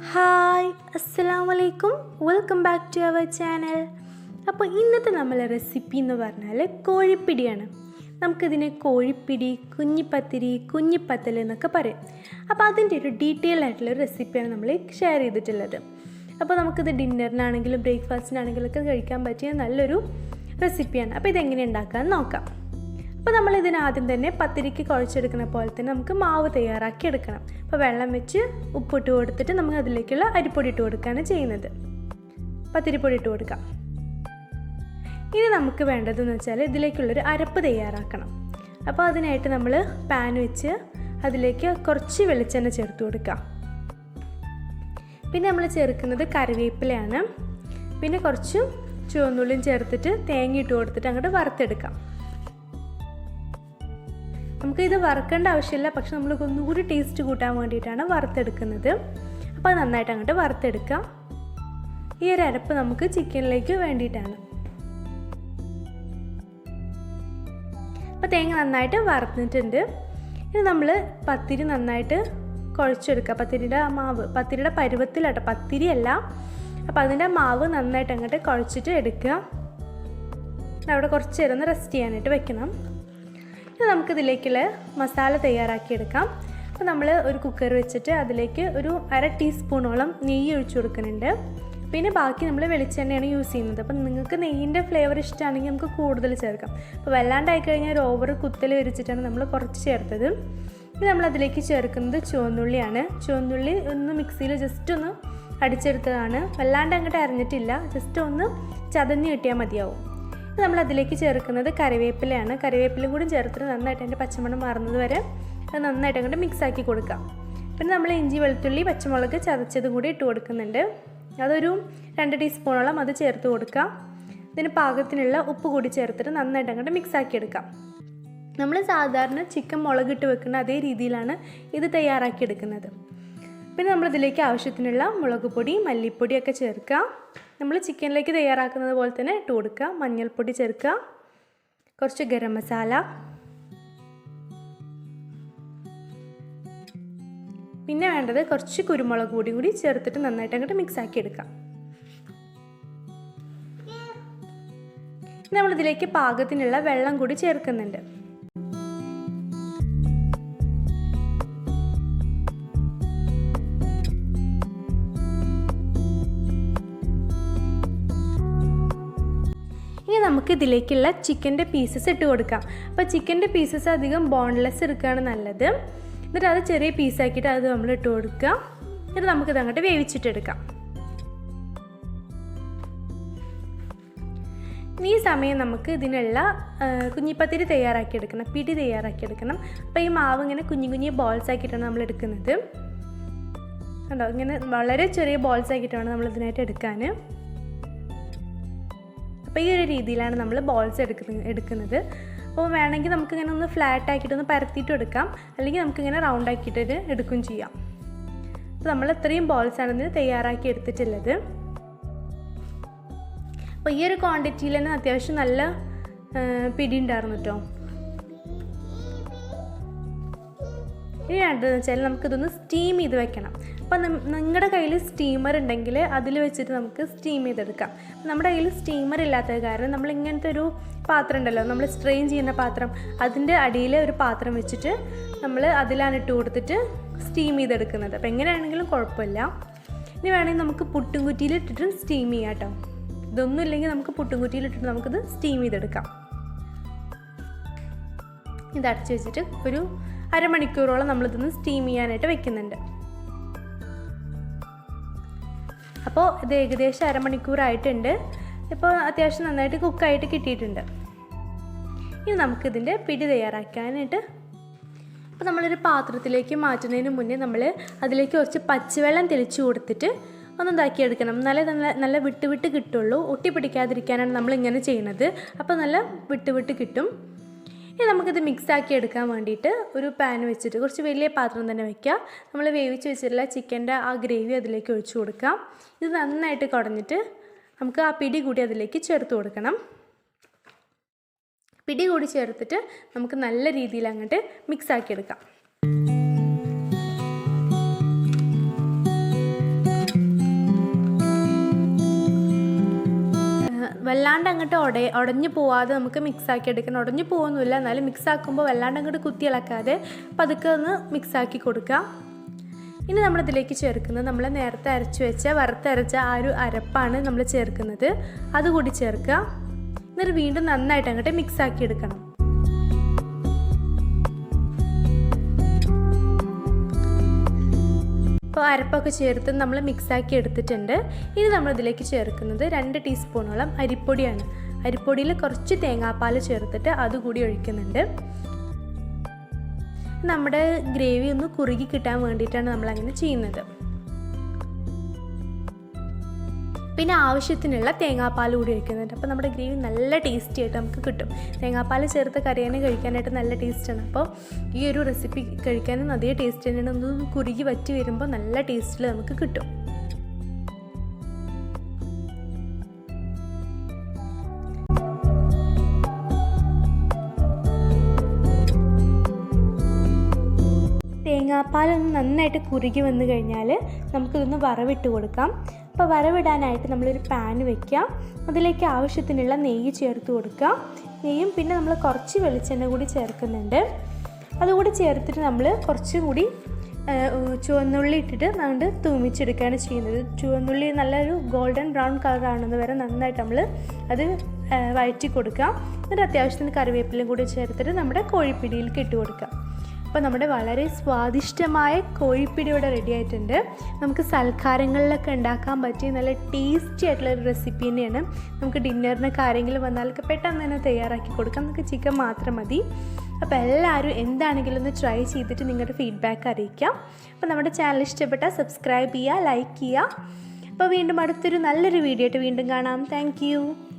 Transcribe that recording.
Hi അസ്സലാമു അലൈക്കും, welcome back to our channel. അപ്പോൾ ഇന്നത്തെ നമ്മളെ റെസിപ്പി എന്ന് പറഞ്ഞാൽ കോഴിപ്പിടിയാണ്. നമുക്കിതിനെ കോഴിപ്പിടി, കുഞ്ഞിപ്പത്തിരി, കുഞ്ഞിപ്പത്തൽ എന്നൊക്കെ പറയും. അപ്പോൾ അതിൻ്റെ ഒരു ഡീറ്റെയിൽ ആയിട്ടുള്ള റെസിപ്പിയാണ് നമ്മൾ ഷെയർ ചെയ്തിട്ടുള്ളത്. അപ്പോൾ നമുക്കിത് ഡിന്നറിനാണെങ്കിലും ബ്രേക്ക്ഫാസ്റ്റിനാണെങ്കിലും ഒക്കെ കഴിക്കാൻ പറ്റിയ നല്ലൊരു റെസിപ്പിയാണ്. അപ്പോൾ ഇതെങ്ങനെ ഉണ്ടാക്കാമെന്ന് നോക്കാം. അപ്പോൾ നമ്മളിതിന് ആദ്യം തന്നെ പത്തിരിക്ക് കുഴച്ചെടുക്കുന്ന പോലെ തന്നെ നമുക്ക് മാവ് തയ്യാറാക്കി എടുക്കണം. അപ്പോൾ വെള്ളം വെച്ച് ഉപ്പിട്ട് കൊടുത്തിട്ട് നമുക്ക് അതിലേക്കുള്ള അരിപ്പൊടി ഇട്ട് കൊടുക്കുകയാണ് ചെയ്യുന്നത്. പത്തിരിപ്പൊടി ഇട്ട് കൊടുക്കാം. ഇനി നമുക്ക് വേണ്ടതെന്ന് വെച്ചാൽ ഇതിലേക്കുള്ളൊരു അരപ്പ് തയ്യാറാക്കണം. അപ്പോൾ അതിനായിട്ട് നമ്മൾ പാൻ വെച്ച് അതിലേക്ക് കുറച്ച് വെളിച്ചെണ്ണ ചേർത്ത് കൊടുക്കാം. പിന്നെ നമ്മൾ ചേർക്കുന്നത് കറിവേപ്പിലയാണ്. പിന്നെ കുറച്ച് ചുവന്നുള്ളിയും ചേർത്തിട്ട് തേങ്ങ ഇട്ട് കൊടുത്തിട്ട് അങ്ങോട്ട് വറുത്തെടുക്കാം. നമുക്കിത് വറുക്കേണ്ട ആവശ്യമില്ല, പക്ഷെ നമ്മൾ ഒന്നുകൂടി ടേസ്റ്റ് കൂട്ടാൻ വേണ്ടിയിട്ടാണ് വറുത്തെടുക്കുന്നത്. അപ്പോൾ അത് നന്നായിട്ട് അങ്ങോട്ട് വറുത്തെടുക്കാം. ഈ ഒരു അരപ്പ് നമുക്ക് ചിക്കനിലേക്ക് വേണ്ടിയിട്ടാണ്. അപ്പോൾ തേങ്ങ നന്നായിട്ട് വറുത്തിട്ടുണ്ട്. ഇനി നമ്മൾ പത്തിരി നന്നായിട്ട് കുഴച്ചെടുക്കുക. പത്തിരിയുടെ മാവ് പത്തിരിയുടെ പരുവത്തിലാട്ടോ, പത്തിരിയല്ല. അപ്പോൾ അതിൻ്റെ മാവ് നന്നായിട്ട് അങ്ങോട്ട് കുഴച്ചിട്ട് എടുക്കുക. അവിടെ കുറച്ച് നേരം ഒന്ന് റെസ്റ്റ് ചെയ്യാനായിട്ട് വെക്കണം. ഇനി നമുക്കിതിലേക്കുള്ള മസാല തയ്യാറാക്കിയെടുക്കാം. അപ്പോൾ നമ്മൾ ഒരു കുക്കർ വെച്ചിട്ട് അതിലേക്ക് ഒരു 1/2 ടീസ്പൂണോളം നെയ്യ് ഒഴിച്ചു കൊടുക്കുന്നുണ്ട്. പിന്നെ ബാക്കി നമ്മൾ വെളിച്ചെണ്ണയാണ് യൂസ് ചെയ്യുന്നത്. അപ്പം നിങ്ങൾക്ക് നെയ്യിൻ്റെ ഫ്ലേവർ ഇഷ്ടമാണെങ്കിൽ നമുക്ക് കൂടുതൽ ചേർക്കാം. അപ്പോൾ വല്ലാണ്ടായി കഴിഞ്ഞാൽ ഒരു ഓവർ കുത്തൽ വരിച്ചിട്ടാണ് നമ്മൾ കുറച്ച് ചേർത്തത്. ഇനി നമ്മളതിലേക്ക് ചേർക്കുന്നത് ചുവന്നുള്ളിയാണ്. ചുവന്നുള്ളി ഒന്ന് മിക്സിയിൽ ജസ്റ്റ് ഒന്ന് അടിച്ചെടുത്തതാണ്. വല്ലാണ്ട് അങ്ങോട്ട് അരിഞ്ഞിട്ടില്ല, ജസ്റ്റ് ഒന്ന് ചതഞ്ഞ് കിട്ടിയാൽ മതിയാവും. നമ്മളതിലേക്ക് ചേർക്കുന്നത് കറിവേപ്പിലയാണ്. കറിവേപ്പിലയും കൂടി ചേർത്തിട്ട് നന്നായിട്ട് അതിൻ്റെ പച്ചമണം മാറുന്നത് വരെ അത് നന്നായിട്ട് അങ്ങോട്ട് മിക്സാക്കി കൊടുക്കാം. പിന്നെ നമ്മൾ ഇഞ്ചി, വെളുത്തുള്ളി, പച്ചമുളക് ചതച്ചതും കൂടി ഇട്ട് കൊടുക്കുന്നുണ്ട്. അതൊരു 2 ടീസ്പൂണോളം അത് ചേർത്ത് കൊടുക്കാം. ഇതിന് പാകത്തിനുള്ള ഉപ്പ് കൂടി ചേർത്തിട്ട് നന്നായിട്ട് അങ്ങോട്ട് മിക്സാക്കി എടുക്കാം. നമ്മൾ സാധാരണ ചിക്കൻ മുളകിട്ട് വെക്കുന്ന അതേ രീതിയിലാണ് ഇത് തയ്യാറാക്കിയെടുക്കുന്നത്. പിന്നെ നമ്മളിതിലേക്ക് ആവശ്യത്തിനുള്ള മുളക് പൊടി, മല്ലിപ്പൊടിയൊക്കെ ചേർക്കുക. നമ്മൾ ചിക്കനിലേക്ക് തയ്യാറാക്കുന്നത് പോലെ തന്നെ ഇട്ട് കൊടുക്കുക. മഞ്ഞൾപ്പൊടി ചേർക്കുക, കുറച്ച് ഗരം മസാല, പിന്നെ വേണ്ടത് കുറച്ച് കുരുമുളക് പൊടി കൂടി ചേർത്തിട്ട് നന്നായിട്ട് അങ്ങോട്ട് മിക്സ് ആക്കി എടുക്കാം. നമ്മളിതിലേക്ക് പാകത്തിനുള്ള വെള്ളം കൂടി ചേർക്കുന്നുണ്ട്. നമുക്ക് ഇതിലേക്കുള്ള ചിക്കൻ്റെ പീസസ് ഇട്ട് കൊടുക്കാം. അപ്പോൾ ചിക്കൻ്റെ പീസസ് അധികം ബോൺലെസ് എടുക്കുകയാണ് നല്ലത്. എന്നിട്ട് അത് ചെറിയ പീസാക്കിയിട്ട് അത് നമ്മൾ ഇട്ട് കൊടുക്കുക. എന്നിട്ട് നമുക്കിത് അങ്ങോട്ട് വേവിച്ചിട്ടെടുക്കാം. ഈ സമയം നമുക്ക് ഇതിനുള്ള കുഞ്ഞിപ്പത്തിരി തയ്യാറാക്കിയെടുക്കണം, പിടി തയ്യാറാക്കിയെടുക്കണം. അപ്പോൾ ഈ മാവ് ഇങ്ങനെ കുഞ്ഞു കുഞ്ഞു ബോൾസ് ആക്കിയിട്ടാണ് നമ്മൾ എടുക്കുന്നത്. കണ്ടോ, ഇങ്ങനെ വളരെ ചെറിയ ബോൾസ് ആക്കിയിട്ടാണ് നമ്മൾ ഇതിനായിട്ട് എടുക്കാൻ. അപ്പോൾ ഈ ഒരു രീതിയിലാണ് നമ്മൾ ബോൾസ് എടുക്കുന്നത്. അപ്പോൾ വേണമെങ്കിൽ നമുക്കിങ്ങനെ ഒന്ന് ഫ്ലാറ്റ് ആക്കിയിട്ടൊന്ന് പരത്തിയിട്ട് എടുക്കാം, അല്ലെങ്കിൽ നമുക്കിങ്ങനെ റൗണ്ട് ആക്കിയിട്ട് എടുക്കുകയും ചെയ്യാം. അപ്പോൾ നമ്മൾ ഇത്രയും ബോൾസാണ് ഇതിന് തയ്യാറാക്കി എടുത്തിട്ടുള്ളത്. അപ്പോൾ ഈ ഒരു ക്വാണ്ടിറ്റിയിൽ തന്നെ അത്യാവശ്യം നല്ല പിടി ഉണ്ടായിരുന്നു കേട്ടോ. ഇനി വേണ്ടതെന്ന് വെച്ചാൽ നമുക്കിതൊന്ന് സ്റ്റീം ചെയ്ത് വെക്കണം. അപ്പോൾ നിങ്ങളുടെ കയ്യിൽ സ്റ്റീമർ ഉണ്ടെങ്കിൽ അതിൽ വെച്ചിട്ട് നമുക്ക് സ്റ്റീം ചെയ്തെടുക്കാം. നമ്മുടെ കയ്യിൽ സ്റ്റീമർ ഇല്ലാത്തത് കാരണം നമ്മൾ ഇങ്ങനത്തെ ഒരു പാത്രം ഉണ്ടല്ലോ, നമ്മൾ സ്ട്രെയിൻ ചെയ്യുന്ന പാത്രം, അതിൻ്റെ അടിയിൽ ഒരു പാത്രം വെച്ചിട്ട് നമ്മൾ അതിലാണ് ഇട്ട് കൊടുത്തിട്ട് സ്റ്റീം ചെയ്തെടുക്കുന്നത്. അപ്പോൾ എങ്ങനെയാണെങ്കിലും കുഴപ്പമില്ല. ഇനി വേണമെങ്കിൽ നമുക്ക് പുട്ടും കുറ്റിയിലിട്ടിട്ട് സ്റ്റീം ചെയ്യാം കേട്ടോ. ഇതൊന്നും ഇല്ലെങ്കിൽ നമുക്ക് പുട്ടും കുറ്റിയിലിട്ടിട്ട് നമുക്കിത് സ്റ്റീം ചെയ്തെടുക്കാം. ഇത് അടച്ച് വെച്ചിട്ട് ഒരു അരമണിക്കൂറോളം നമ്മളിതൊന്ന് സ്റ്റീം ചെയ്യാനായിട്ട് വെക്കുന്നുണ്ട്. അപ്പോൾ ഇത് ഏകദേശം അരമണിക്കൂറായിട്ടുണ്ട്. ഇപ്പോൾ അത്യാവശ്യം നന്നായിട്ട് കുക്കായിട്ട് കിട്ടിയിട്ടുണ്ട്. ഇനി നമുക്കിതിൻ്റെ പിടി തയ്യാറാക്കാനായിട്ട് അപ്പോൾ നമ്മളൊരു പാത്രത്തിലേക്ക് മാറ്റുന്നതിന് മുന്നേ നമ്മൾ അതിലേക്ക് കുറച്ച് പച്ചവെള്ളം തെളിച്ച് കൊടുത്തിട്ട് ഒന്ന് ഇതാക്കിയെടുക്കണം. നല്ല വിട്ട് വിട്ട് കിട്ടുള്ളൂ. ഒട്ടി പിടിക്കാതിരിക്കാനാണ് നമ്മളിങ്ങനെ ചെയ്യുന്നത്. അപ്പോൾ നല്ല വിട്ട് വിട്ട് കിട്ടും. ഇനി നമുക്കിത് മിക്സാക്കി എടുക്കാൻ വേണ്ടിയിട്ട് ഒരു പാൻ വെച്ചിട്ട് കുറച്ച് വലിയ പാത്രം തന്നെ വയ്ക്കുക. നമ്മൾ വേവിച്ച് വെച്ചിട്ടുള്ള ചിക്കൻ്റെ ആ ഗ്രേവി അതിലേക്ക് ഒഴിച്ചു കൊടുക്കാം. ഇത് നന്നായിട്ട് കുടഞ്ഞിട്ട് നമുക്ക് ആ പിടി കൂടി അതിലേക്ക് ചേർത്ത് കൊടുക്കണം. പിടി കൂടി ചേർത്തിട്ട് നമുക്ക് നല്ല രീതിയിൽ അങ്ങോട്ട് മിക്സാക്കി എടുക്കാം. വല്ലാണ്ട് അങ്ങോട്ട് ഉടഞ്ഞു പോവാതെ നമുക്ക് മിക്സാക്കി എടുക്കണം. ഉടഞ്ഞു പോകുന്നില്ല, എന്നാലും മിക്സാക്കുമ്പോൾ വല്ലാണ്ട് അങ്ങോട്ട് കുത്തി ഇളക്കാതെ പതുക്കെ ഒന്ന് മിക്സാക്കി കൊടുക്കുക. ഇനി നമ്മളിതിലേക്ക് ചേർക്കുന്നത് നമ്മൾ നേരത്തെ അരച്ച് വെച്ച വറുത്തരച്ച ആ ഒരു അരപ്പാണ് നമ്മൾ ചേർക്കുന്നത്. അതുകൂടി ചേർക്കുക. എന്നിട്ട് വീണ്ടും നന്നായിട്ട് അങ്ങോട്ട് മിക്സാക്കി എടുക്കണം. അപ്പോൾ അരപ്പൊക്കെ ചേർത്ത് നമ്മൾ മിക്സാക്കി എടുത്തിട്ടുണ്ട്. ഇനി നമ്മളിതിലേക്ക് ചേർക്കുന്നത് 2 ടീസ്പൂണോളം അരിപ്പൊടിയാണ്. അരിപ്പൊടിയിൽ കുറച്ച് തേങ്ങാപ്പാൽ ചേർത്തിട്ട് അതുകൂടി ഒഴിക്കുന്നുണ്ട്. നമ്മുടെ ഗ്രേവി ഒന്ന് കുറുകി കിട്ടാൻ വേണ്ടിയിട്ടാണ് നമ്മളങ്ങനെ ചെയ്യുന്നത്. പിന്നെ ആവശ്യത്തിനുള്ള തേങ്ങാപ്പാൽ കൂടി ഒഴിക്കുന്നുണ്ട്. അപ്പോൾ നമ്മുടെ ഗ്രേവി നല്ല ടേസ്റ്റി ആയിട്ട് നമുക്ക് കിട്ടും. തേങ്ങാപ്പാൽ ചേർത്ത് കറിയാനെ കഴിക്കാനായിട്ട് നല്ല ടേസ്റ്റാണ്. അപ്പോൾ ഈ ഒരു റെസിപ്പി കഴിക്കാനും അതേ ടേസ്റ്റ് തന്നെയാണ്. ഒന്ന് കുറുകി വറ്റി വരുമ്പോൾ നല്ല ടേസ്റ്റിൽ നമുക്ക് കിട്ടും. തേങ്ങാപ്പാലൊന്ന് നന്നായിട്ട് കുറുകി വന്നു കഴിഞ്ഞാൽ നമുക്കിതൊന്ന് വറവിട്ട് കൊടുക്കാം. അപ്പോൾ വറവിടാനായിട്ട് നമ്മളൊരു പാൻ വയ്ക്കാം. അതിലേക്ക് ആവശ്യത്തിനുള്ള നെയ്യ് ചേർത്ത് കൊടുക്കുക. നെയ്യും പിന്നെ നമ്മൾ കുറച്ച് വെളിച്ചെണ്ണ കൂടി ചേർക്കുന്നുണ്ട്. അതുകൂടി ചേർത്തിട്ട് നമ്മൾ കുറച്ചും കൂടി ചുവന്നുള്ളി ഇട്ടിട്ട് നമ്മൾ തൂമിച്ചെടുക്കുകയാണ് ചെയ്യുന്നത്. ചുവന്നുള്ളി നല്ലൊരു ഗോൾഡൻ ബ്രൗൺ കളർ ആവുന്നത് വരെ നന്നായിട്ട് നമ്മൾ അത് വഴറ്റി കൊടുക്കുക. എന്നിട്ട് അത്യാവശ്യത്തിന് കറിവേപ്പിലയും കൂടി ചേർത്തിട്ട് നമ്മുടെ കോഴിപ്പിടിയിലേക്ക് ഇട്ട് കൊടുക്കുക. അപ്പോൾ നമ്മുടെ വളരെ സ്വാദിഷ്ടമായ കോഴിപ്പിടി ഇവിടെ റെഡി ആയിട്ടുണ്ട്. നമുക്ക് സൽക്കാരങ്ങളിലൊക്കെ ഉണ്ടാക്കാൻ പറ്റിയ നല്ല ടേസ്റ്റി ആയിട്ടുള്ളൊരു റെസിപ്പി തന്നെയാണ്. നമുക്ക് ഡിന്നറിനൊക്കെ ആരെങ്കിലും വന്നാലൊക്കെ പെട്ടെന്ന് തന്നെ തയ്യാറാക്കി കൊടുക്കാം. നമുക്ക് ചിക്കൻ മാത്രം മതി. അപ്പോൾ എല്ലാവരും എന്താണെങ്കിലും ഒന്ന് ട്രൈ ചെയ്തിട്ട് നിങ്ങളുടെ ഫീഡ്ബാക്ക് അറിയിക്കാം. അപ്പോൾ നമ്മുടെ ചാനൽ ഇഷ്ടപ്പെട്ടാൽ സബ്സ്ക്രൈബ് ചെയ്യുക, ലൈക്ക് ചെയ്യുക. അപ്പോൾ വീണ്ടും അടുത്തൊരു നല്ലൊരു വീഡിയോ ആയിട്ട് വീണ്ടും കാണാം. താങ്ക്